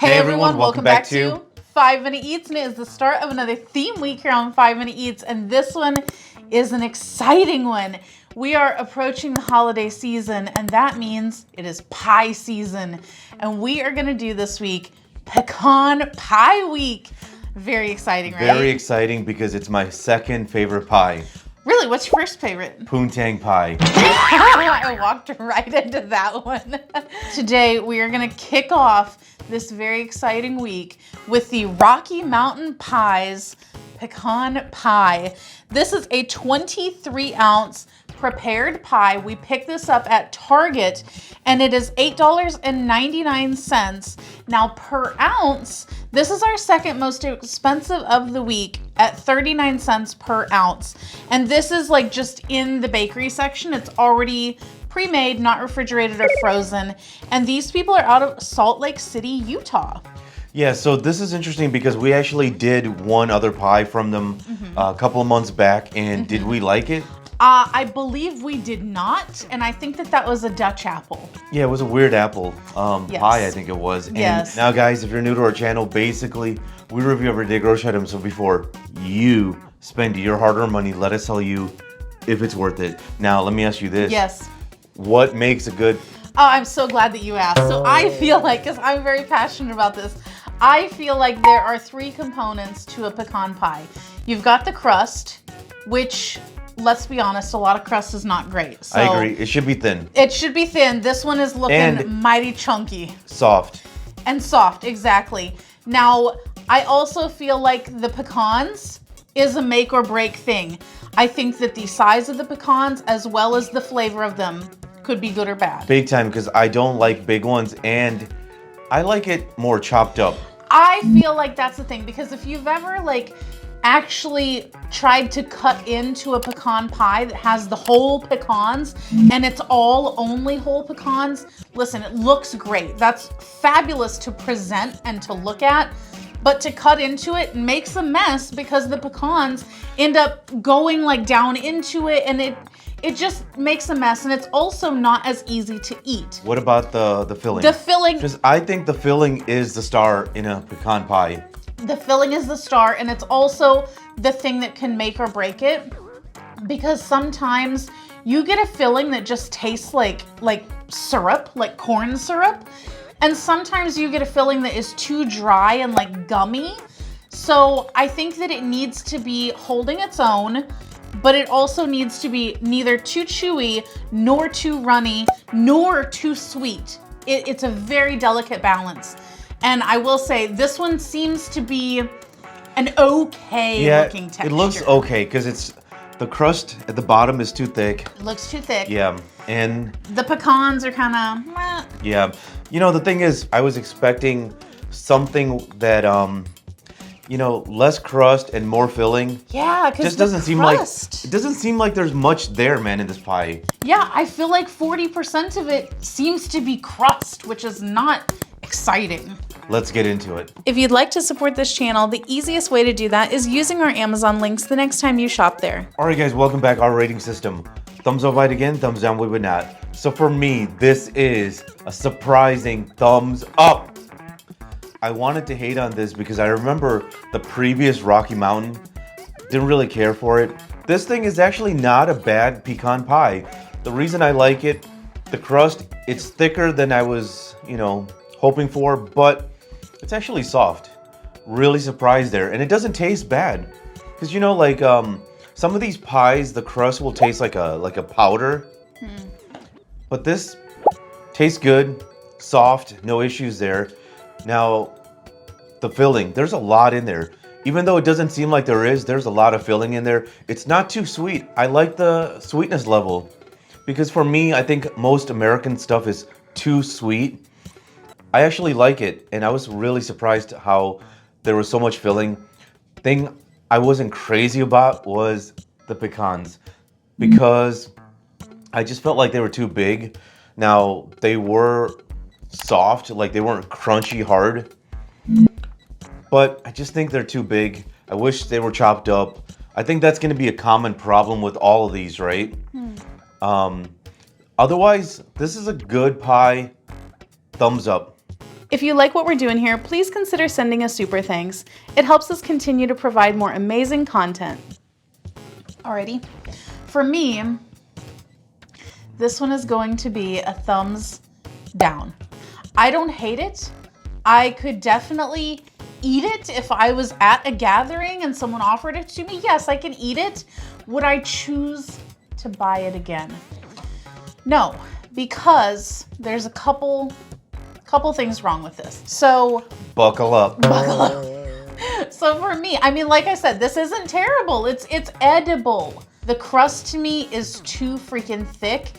Hey everyone, welcome back to 5 Minute Eats, and it is the start of another theme week here on 5 Minute Eats, and this one is an exciting one. We are approaching the holiday season, and that means it is pie season, and we are going to do this week Pecan Pie Week. Very exciting, right? Very exciting because it's my second favorite pie. Really? What's your first favorite? Poontang pie. I walked right into that one. Today, we are going to kick off this very exciting week with the Rocky Mountain Pies Pecan Pie. This is a 23-ounce prepared pie. We picked this up at Target, and it is $8.99. Now, per ounce, this is our second most expensive of the week at 39 cents per ounce. And this is like just in the bakery section. It's already pre-made, not refrigerated or frozen. And these people are out of Salt Lake City, Utah. Yeah, so this is interesting because we actually did one other pie from them a couple of months back, and did we like it? I believe we did not, and I think that was a Dutch apple. Yeah, it was a weird apple pie, I think it was. And now, guys, if you're new to our channel, basically, we review everyday grocery items. So before you spend your hard-earned money, let us tell you if it's worth it. Now, let me ask you this. Yes. What makes a good... Oh, I'm so glad that you asked. So I feel like, because I'm very passionate about this, I feel like there are three components to a pecan pie. You've got the crust, which... let's be honest, a lot of crust is not great. So I agree. It should be thin. It should be thin. This one is looking mighty chunky. Soft. And soft, exactly. Now, I also feel like the pecans is a make or break thing. I think that the size of the pecans as well as the flavor of them could be good or bad. Big time, because I don't like big ones, and I like it more chopped up. I feel like that's the thing, because if you've ever actually tried to cut into a pecan pie that has the whole pecans and it's all only whole pecans, listen, it looks great. That's fabulous to present and to look at, but to cut into it makes a mess because the pecans end up going down into it, and it just makes a mess, and it's also not as easy to eat. What about the filling? The filling. Because I think the filling is the star in a pecan pie. The filling is the star, and it's also the thing that can make or break it, because sometimes you get a filling that just tastes like syrup, like corn syrup, and sometimes you get a filling that is too dry and gummy. So I think that it needs to be holding its own, but it also needs to be neither too chewy, nor too runny, nor too sweet. It's a very delicate balance. And I will say, this one seems to be an okay looking texture. It looks okay, because the crust at the bottom is too thick. It looks too thick. Yeah, and... the pecans are kind of meh. Yeah. You know, the thing is, I was expecting something that, less crust and more filling. Yeah, because it doesn't seem like there's much there, man, in this pie. Yeah, I feel like 40% of it seems to be crust, which is not exciting. Let's get into it. If you'd like to support this channel, the easiest way to do that is using our Amazon links the next time you shop there. All right, guys, welcome back. Our rating system. Thumbs up, right again. Thumbs down, we would not. So for me, this is a surprising thumbs up. I wanted to hate on this because I remember the previous Rocky Mountain. Didn't really care for it. This thing is actually not a bad pecan pie. The reason I like it, the crust, it's thicker than I was, hoping for, but it's actually soft. Really surprised there, and it doesn't taste bad. Because some of these pies, the crust will taste like a powder. But this tastes good, soft, no issues there. Now, the filling, there's a lot in there. Even though it doesn't seem like there's a lot of filling in there. It's not too sweet. I like the sweetness level. Because for me, I think most American stuff is too sweet. I actually like it, and I was really surprised how there was so much filling. Thing I wasn't crazy about was the pecans, because I just felt like they were too big. Now, they were soft, they weren't crunchy hard, but I just think they're too big. I wish they were chopped up. I think that's going to be a common problem with all of these, right? Otherwise, this is a good pie. Thumbs up. If you like what we're doing here, please consider sending a super thanks. It helps us continue to provide more amazing content. Alrighty. For me, this one is going to be a thumbs down. I don't hate it. I could definitely eat it if I was at a gathering and someone offered it to me. Yes, I can eat it. Would I choose to buy it again? No, because there's a couple things wrong with this. So buckle up. Buckle up. So for me, I mean, like I said, this isn't terrible. It's edible. The crust to me is too freaking thick,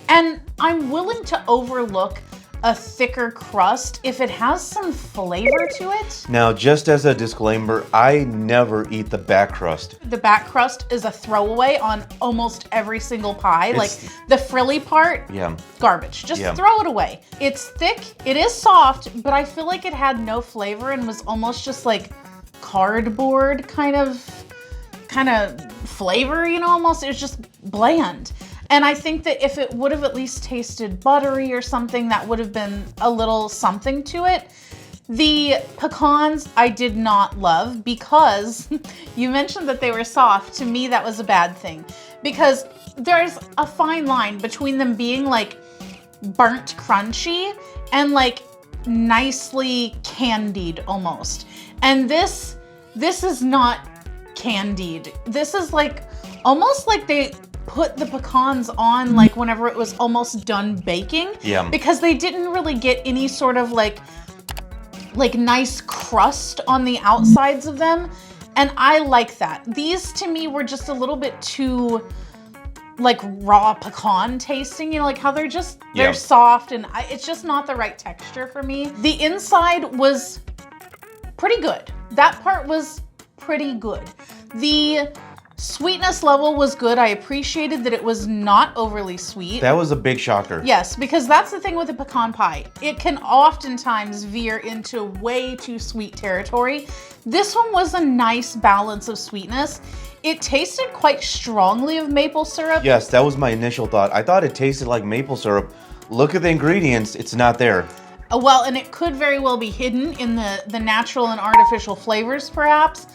and I'm willing to overlook a thicker crust if it has some flavor to it. Now, just as a disclaimer, I never eat the back crust. The back crust is a throwaway on almost every single pie. Like the frilly part, garbage. Just throw it away. It's thick, it is soft, but I feel like it had no flavor and was almost just like cardboard kind of flavor, you know, almost. It was just bland. And I think that if it would have at least tasted buttery or something, that would have been a little something to it. The pecans I did not love because you mentioned that they were soft. To me, that was a bad thing because there's a fine line between them being like burnt crunchy and like nicely candied almost. And this is not candied. This is like almost like they put the pecans on like whenever it was almost done baking. Yeah. Because they didn't really get any sort of like nice crust on the outsides of them. And I like that. These to me were just a little bit too like raw pecan tasting, you know, like how they're soft and it's just not the right texture for me. The inside was pretty good. That part was pretty good. The sweetness level was good. I appreciated that it was not overly sweet. That was a big shocker. Yes, because that's the thing with a pecan pie. It can oftentimes veer into way too sweet territory. This one was a nice balance of sweetness. It tasted quite strongly of maple syrup. Yes, that was my initial thought. I thought it tasted like maple syrup. Look at the ingredients, it's not there. Well, and it could very well be hidden in the natural and artificial flavors perhaps.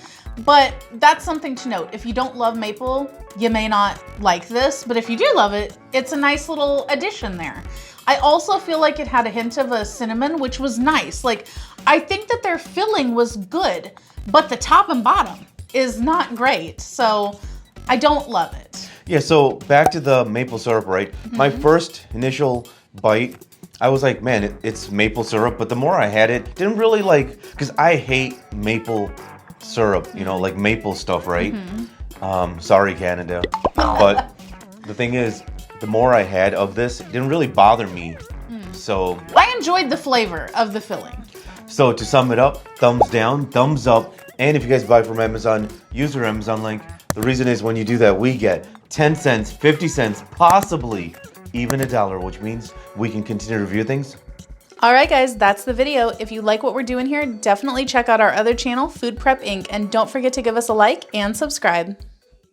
But that's something to note. If you don't love maple, you may not like this, but if you do love it, it's a nice little addition there. I also feel like it had a hint of a cinnamon, which was nice. Like, I think that their filling was good, but the top and bottom is not great. So I don't love it. Yeah, so back to the maple syrup, right? My first initial bite, I was like, man, it's maple syrup. But the more I had it, didn't really like, because I hate maple syrup, you know, like maple stuff, right? Sorry, Canada. But the thing is, the more I had of this, it didn't really bother me. So I enjoyed the flavor of the filling. So to sum it up, thumbs down, thumbs up. And if you guys buy from Amazon, use your Amazon link. The reason is when you do that, we get 10 cents, 50 cents, possibly even $1, which means we can continue to review things. All right, guys, that's the video. If you like what we're doing here, definitely check out our other channel, Food Prep Inc. And don't forget to give us a like and subscribe.